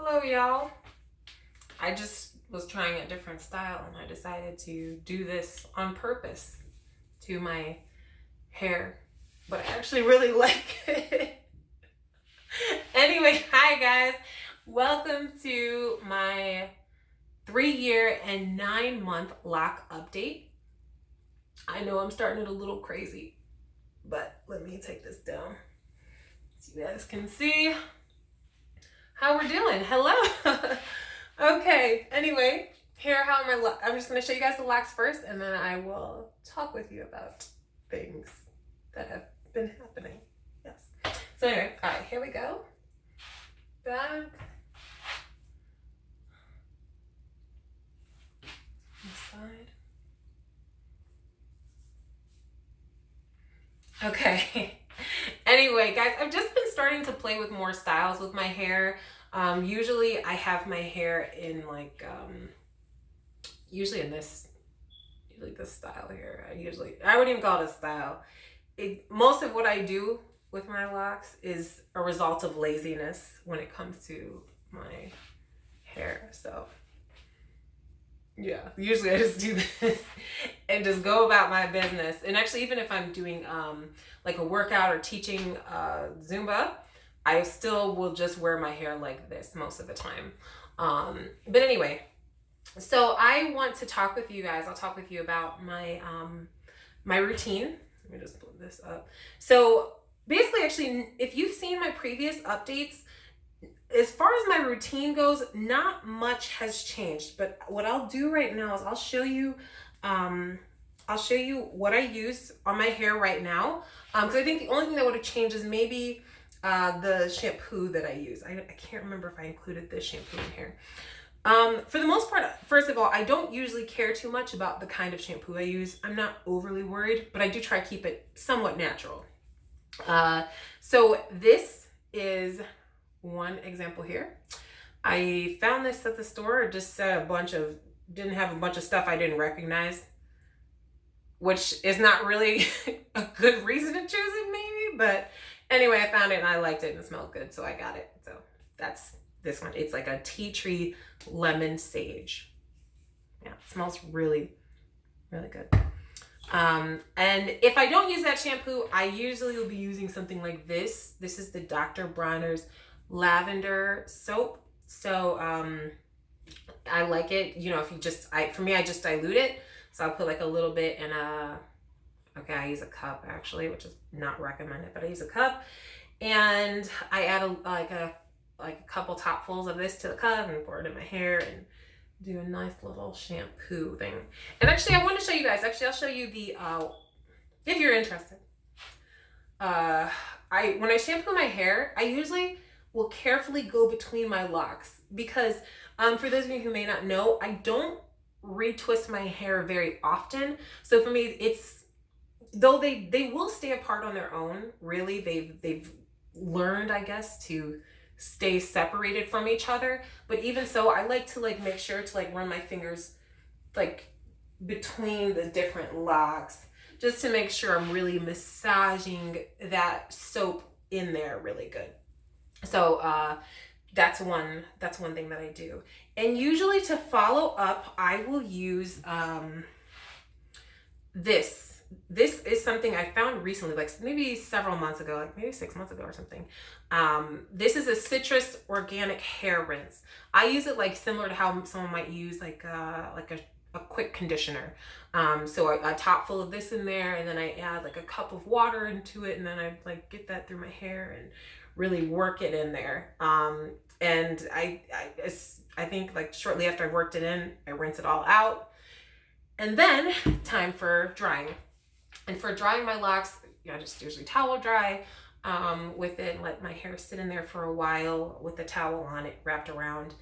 Hello, y'all. I just was trying a different style and I decided to do this on purpose to my hair, but I actually really like it. Anyway, hi guys. Welcome to my 3 year and 9 month lock update. I know I'm starting it a little crazy, but let me take this down so you guys can see how we're doing. Hello. Okay, anyway, here are how my I'm just going to show you guys the locks first, and then I will talk with you about things that have been happening. Yes. So anyway, all right, here we go. Back. This side. Okay. Anyway, guys, I've just been starting to play with more styles with my hair. Usually I have my hair in like, usually in this, usually this style here. I wouldn't even call it a style. Most of what I do with my locks is a result of laziness when it comes to my hair. So yeah, usually I just do this and just go about my business. And actually, even if I'm doing like a workout or teaching Zumba, I still will just wear my hair like this most of the time. But anyway, so I want to talk with you guys. I'll talk with you about my my routine. Let me just pull this up. So basically, actually, if you've seen my previous updates, as far as my routine goes, not much has changed. But what I'll do right now is I'll show you what I use on my hair right now. Because I think the only thing that would have changed is maybe the shampoo that I use. I can't remember if I included this shampoo in here. For the most part, first of all, I don't usually care too much about the kind of shampoo I use. I'm not overly worried, but I do try to keep it somewhat natural. So this is one example here. I found this at the store. It just said didn't have a bunch of stuff I didn't recognize, which is not really a good reason to choose it maybe, but anyway, I found it and I liked it and it smelled good, so I got it. So that's this one. It's like a tea tree lemon sage. Yeah, it smells really, really good. And if I don't use that shampoo, I usually will be using something like this. This is the Dr. Bronner's lavender soap. So I like it. You know, if you just, for me, I just dilute it. So I'll put like a little bit in okay, I use a cup actually, which is not recommended, but I use a cup. And I add a couple topfuls of this to the cup and pour it in my hair and do a nice little shampoo thing. And actually, I want to show you guys. Actually, I'll show you the, if you're interested. When I shampoo my hair, I usually will carefully go between my locks because for those of you who may not know, I don't retwist my hair very often. So for me, though they will stay apart on their own. Really, they've learned, I guess, to stay separated from each other. But even so, I like to make sure to run my fingers between the different locks just to make sure I'm really massaging that soap in there really good. So that's one thing that I do. And usually to follow up, I will use this. This is something I found recently, maybe several months ago, maybe 6 months ago or something. This is a citrus organic hair rinse. I use it similar to how someone might use a quick conditioner. So a top full of this in there, and then I add a cup of water into it, and then I get that through my hair and really work it in there. And I think shortly after I worked it in, I rinse it all out, and then time for drying. And for drying my locks, I just usually towel dry with it and let my hair sit in there for a while with the towel on it wrapped around.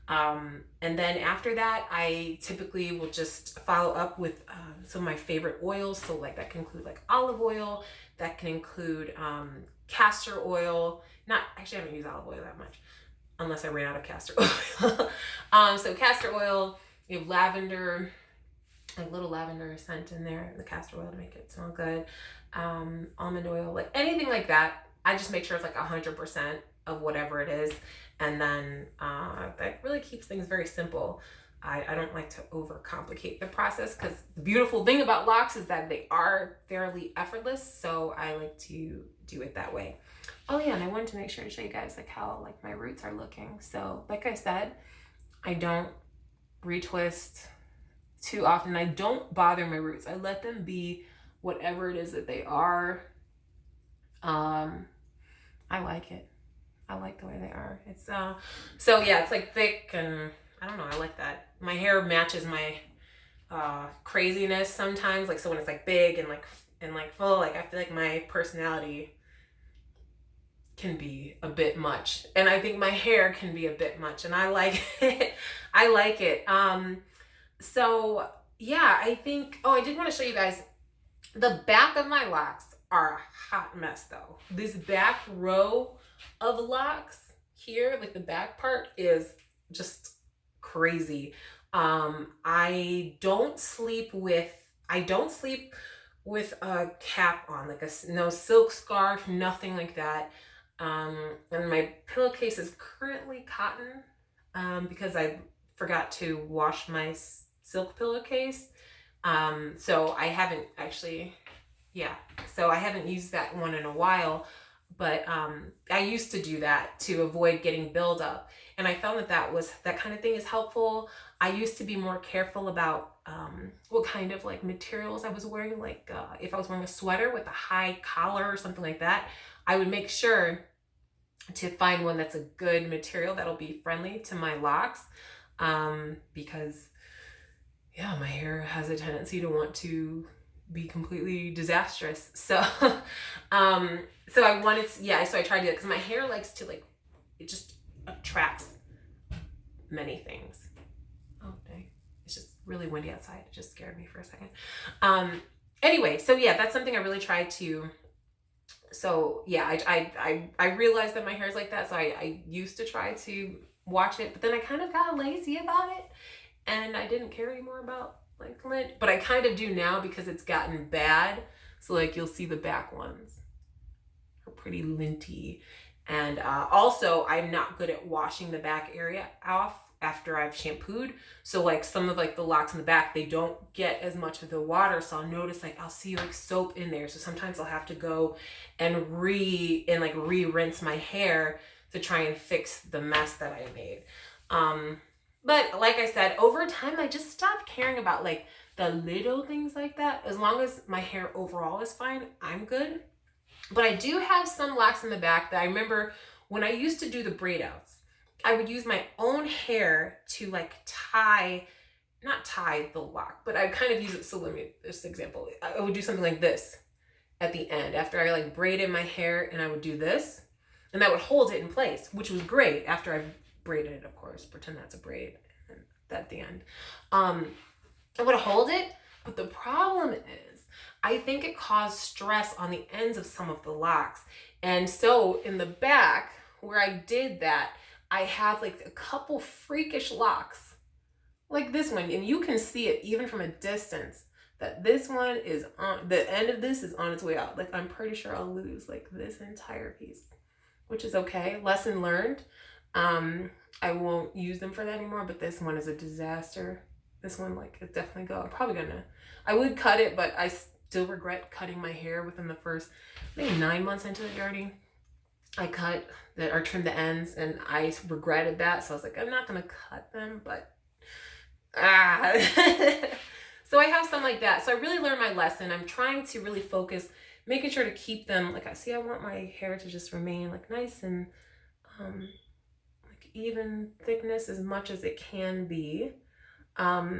And then after that, I typically will just follow up with some of my favorite oils. So that can include olive oil, that can include castor oil. I haven't used olive oil that much unless I ran out of castor oil. So castor oil, you have lavender, a little lavender scent in there, the castor oil to make it smell good. Almond oil, anything like that. I just make sure it's 100%. of whatever it is. And then that really keeps things very simple. I don't like to overcomplicate the process, because the beautiful thing about locks is that they are fairly effortless. So I like to do it that way. Oh yeah, and I wanted to make sure to show you guys like how like my roots are looking. So like I said, I don't retwist too often. I don't bother my roots. I let them be whatever it is that they are. I like it. I like the way they are. It's so yeah, it's like thick, and I don't know, I like that. My hair matches my craziness sometimes. Like, so when it's like big and like full, like I feel like my personality can be a bit much, and I think my hair can be a bit much, and I like it. I like it. So yeah, I think, oh, I did want to show you guys the back of my locks are a hot mess though. This back row of locks here, like the back part, is just crazy. I don't sleep with a cap on, like no silk scarf, nothing like that. And my pillowcase is currently cotton, because I forgot to wash my silk pillowcase. So I haven't actually, so I haven't used that one in a while, but I used to do that to avoid getting buildup. And I found that kind of thing is helpful. I used to be more careful about what kind of like materials I was wearing. Like if I was wearing a sweater with a high collar or something like that, I would make sure to find one that's a good material that'll be friendly to my locks, because yeah, my hair has a tendency to want to be completely disastrous. So so I wanted to, so I tried to do it because my hair likes to, like, it just attracts many things. Oh dang, it's just really windy outside. It just scared me for a second. Anyway, so yeah, that's something I really tried to. So yeah, I realized that my hair is like that, so I used to try to watch it, but then I kind of got lazy about it, and I didn't care anymore about like lint, but I kind of do now because it's gotten bad. So like you'll see the back ones are pretty linty, and also I'm not good at washing the back area off after I've shampooed. So like some of like the locks in the back, they don't get as much of the water, so I'll notice like I'll see like soap in there. So sometimes I'll have to go and re-rinse my hair to try and fix the mess that I made. But like I said, over time, I just stopped caring about like the little things like that. As long as my hair overall is fine, I'm good. But I do have some locks in the back that I remember when I used to do the braid outs, I would use my own hair to like not tie the lock, but I kind of use it. So let me, this example, I would do something like this at the end after I like braided my hair, and I would do this, and that would hold it in place, which was great after I braided it, of course, pretend that's a braid at the end. I would hold it, but the problem is I think it caused stress on the ends of some of the locks. And so in the back where I did that, I have like a couple freakish locks like this one, and you can see it even from a distance that this one is on, the end of this is on its way out. Like I'm pretty sure I'll lose like this entire piece, which is okay. Lesson learned. I won't use them for that anymore, but this one is a disaster. This one, like, it's definitely go. I would cut it, but I still regret cutting my hair within the first, maybe 9 months into the journey. I trimmed the ends, and I regretted that. So I was like, I'm not going to cut them, but, so I have some like that. So I really learned my lesson. I'm trying to really focus, making sure to keep them, like, I want my hair to just remain like nice and, even thickness as much as it can be. So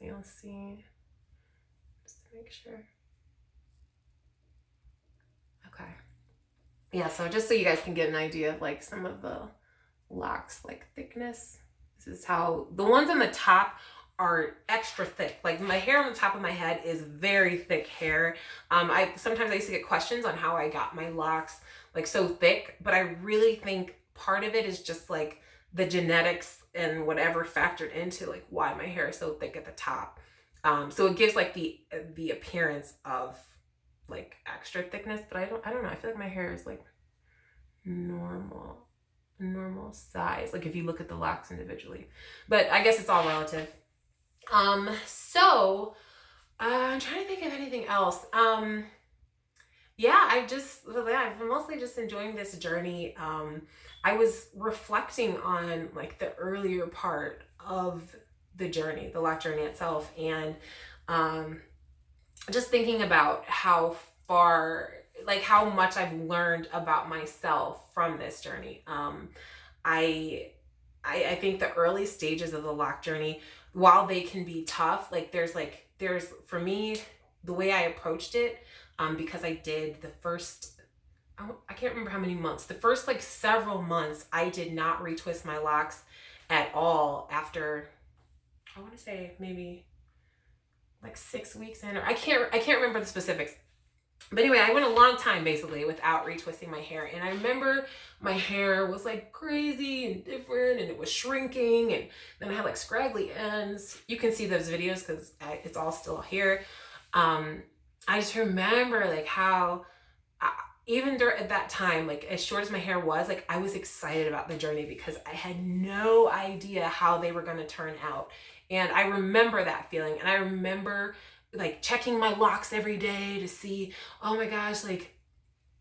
you'll see, just to make sure. Okay. Yeah, so just so you guys can get an idea of like some of the locks, like thickness. This is how, the ones on the top are extra thick. Like my hair on the top of my head is very thick hair. Sometimes I used to get questions on how I got my locks like so thick, but I really think part of it is just like the genetics and whatever factored into like why my hair is so thick at the top. So it gives like the appearance of like extra thickness, but I don't know. I feel like my hair is like normal size, like if you look at the locks individually, but I guess it's all relative. So I'm trying to think of anything else. Yeah, I'm mostly just enjoying this journey. I was reflecting on like the earlier part of the journey, the lock journey itself, and um, just thinking about how far, like how much I've learned about myself from this journey. I, I think the early stages of the lock journey, while they can be tough, there's for me the way I approached it, because I did the first, I can't remember how many months, the first like several months I did not retwist my locks at all after, I want to say maybe like 6 weeks in, or I can't remember the specifics. But anyway, I went a long time basically without retwisting my hair. And I remember my hair was like crazy and different, and it was shrinking, and then I had like scraggly ends. You can see those videos because it's all still here. I just remember like how even during at that time, like as short as my hair was, like I was excited about the journey because I had no idea how they were going to turn out. And I remember that feeling, and I remember like checking my locks every day to see, oh my gosh, like,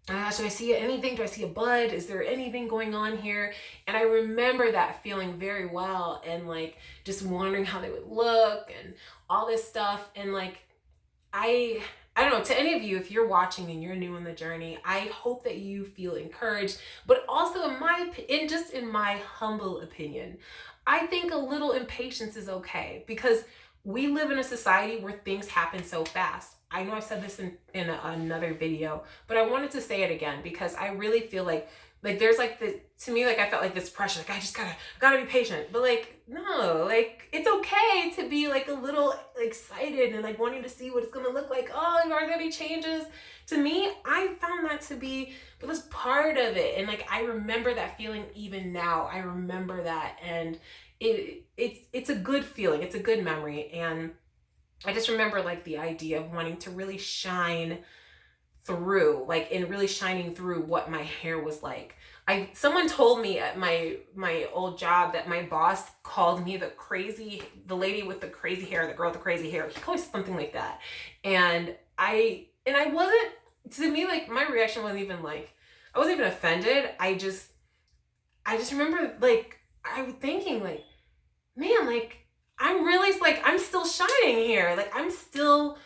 should I see anything? Do I see a bud? Is there anything going on here? And I remember that feeling very well, and like just wondering how they would look and all this stuff. And like, I don't know, to any of you, if you're watching and you're new in the journey, I hope that you feel encouraged, but also in my humble opinion, I think a little impatience is okay, because we live in a society where things happen so fast. I know I said this in another video, but I wanted to say it again because I really feel like there's like to me, like I felt like this pressure, like I just gotta be patient. But like, no, like it's okay to be like a little excited and like wanting to see what it's gonna look like. Oh, are there any changes? To me, I found that to be was part of it. And like I remember that feeling even now. I remember that, and it's a good feeling, it's a good memory. And I just remember like the idea of wanting to really shine through, like in really shining through what my hair was like. Someone told me at my old job that my boss called me the lady with the crazy hair, the girl with the crazy hair. He called me something like that. And I wasn't, to me, like my reaction wasn't even like, I wasn't even offended. I just remember like I was thinking like, man, like I'm really like I'm still shining here. Like I'm still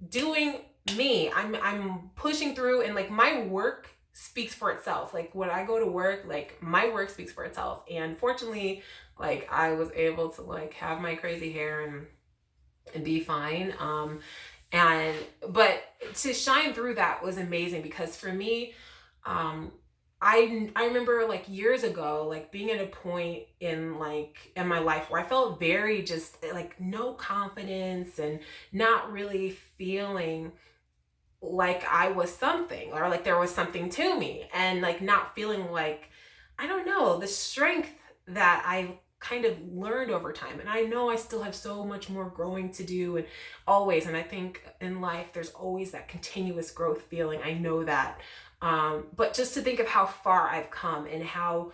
doing me. I'm pushing through, and like my work speaks for itself. Like when I go to work, like my work speaks for itself. And fortunately, like I was able to like have my crazy hair and be fine. But to shine through that was amazing, because for me, I remember like years ago, like being at a point in my life where I felt very just like no confidence and not really feeling like I was something, or like there was something to me, and like not feeling like, I don't know, the strength that I kind of learned over time. And I know I still have so much more growing to do, and always, and I think in life there's always that continuous growth feeling. I know that. But just to think of how far I've come, and how,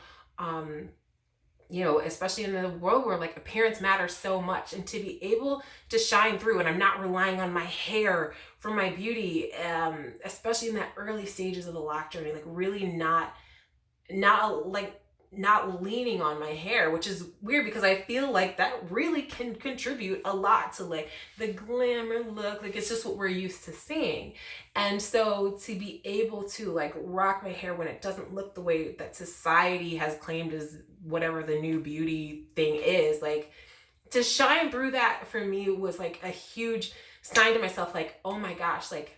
especially in the world where like appearance matters so much, and to be able to shine through, and I'm not relying on my hair for my beauty, especially in that early stages of the lock journey, like really not leaning on my hair, which is weird because I feel like that really can contribute a lot to like the glamour look. Like it's just what we're used to seeing. And so to be able to like rock my hair when it doesn't look the way that society has claimed as whatever the new beauty thing is, like to shine through that for me was like a huge sign to myself, like, oh my gosh, like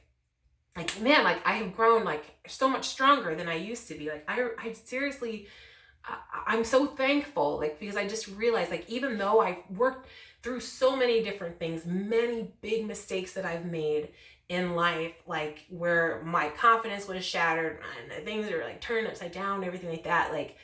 man, like I have grown like so much stronger than I used to be. Like I seriously, I'm so thankful, like, because I just realized, like, even though I've worked through so many different things, many big mistakes that I've made in life, like where my confidence was shattered and things are like turned upside down, everything like that, like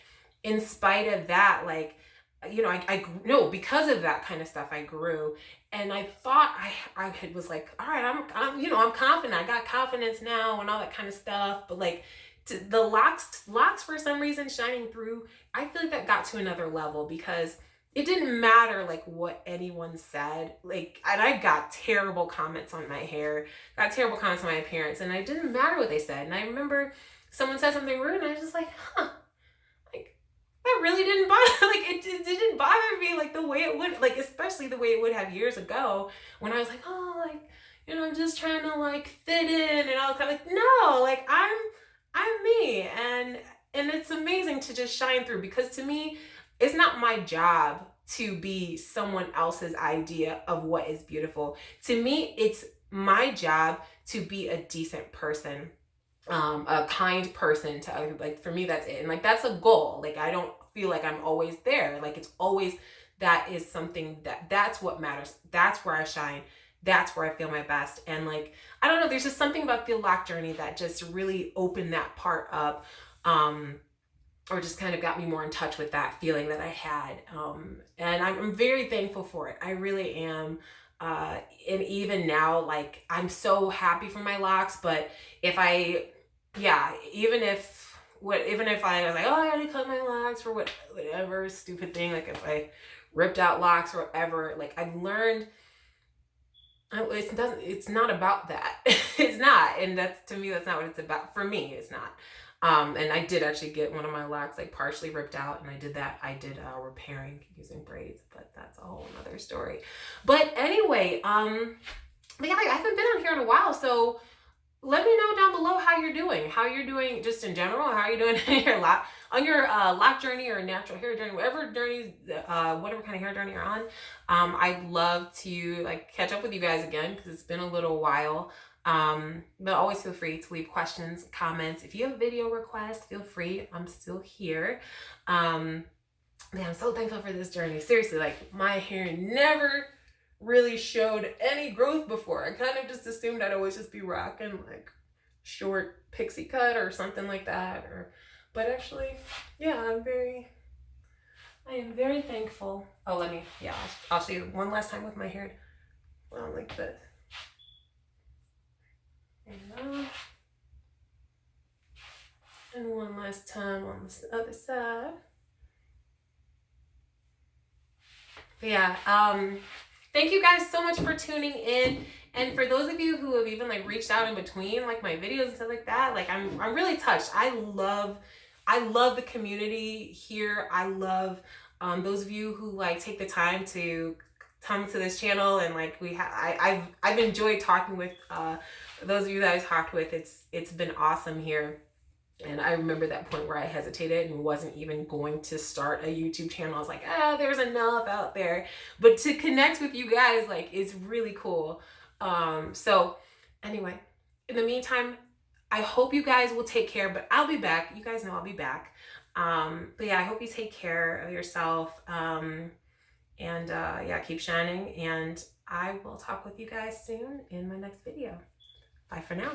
in spite of that, like, I no, because of that kind of stuff, I grew. And I thought I was like, all right, I'm confident. I got confidence now and all that kind of stuff. But like, the locks for some reason shining through, I feel like that got to another level because it didn't matter like what anyone said. Like, and I got terrible comments on my hair, got terrible comments on my appearance, and it didn't matter what they said. And I remember someone said something rude, and I was just like, huh, like that really didn't bother, like it didn't bother me like the way it would, like especially the way it would have years ago when I was like, oh, like, you know, I'm just trying to like fit in and all that. Like, no, like I'm me, and it's amazing to just shine through because to me, it's not my job to be someone else's idea of what is beautiful. To me, it's my job to be a decent person, a kind person to other people. Like for me, that's it. And like that's a goal. Like I don't feel like I'm always there. Like it's always, that is something that's what matters. That's where I shine. That's where I feel my best. And like, I don't know, there's just something about the lock journey that just really opened that part up. Or just kind of got me more in touch with that feeling that I had. And I'm very thankful for it. I really am. And even now, like, I'm so happy for my locks, but even if I was like, oh, I gotta cut my locks for whatever stupid thing, like if I ripped out locks or whatever, like I've learned, it's not about that. It's not. And to me, that's not what it's about. For me, it's not. And I did actually get one of my locks like partially ripped out, and I did repairing using braids, but that's a whole nother story. But anyway, but yeah, I haven't been on here in a while, so let me know down below how you're doing just in general, how you're doing on your lock journey or natural hair journey, whatever kind of hair journey you're on. I'd love to like catch up with you guys again because it's been a little while. But always feel free to leave questions, comments. If you have video requests, feel free. I'm still here. Man, I'm so thankful for this journey. Seriously, like my hair never really showed any growth before. I kind of just assumed I'd always just be rocking like short pixie cut or something like that. But actually, yeah, I am very thankful. Oh, I'll show you one last time with my hair like this. And one last time on the other side. But yeah, thank you guys so much for tuning in. And for those of you who have even like reached out in between like my videos and stuff like that, like I'm really touched. I love the community here. I love those of you who like take the time to come to this channel, and like I've enjoyed talking with those of you that I talked with. It's been awesome here. And I remember that point where I hesitated and wasn't even going to start a YouTube channel. I was like, there's enough out there. But to connect with you guys, like, is really cool. So anyway, in the meantime, I hope you guys will take care, but I'll be back. You guys know I'll be back. But yeah, I hope you take care of yourself. Keep shining. And I will talk with you guys soon in my next video. Bye for now.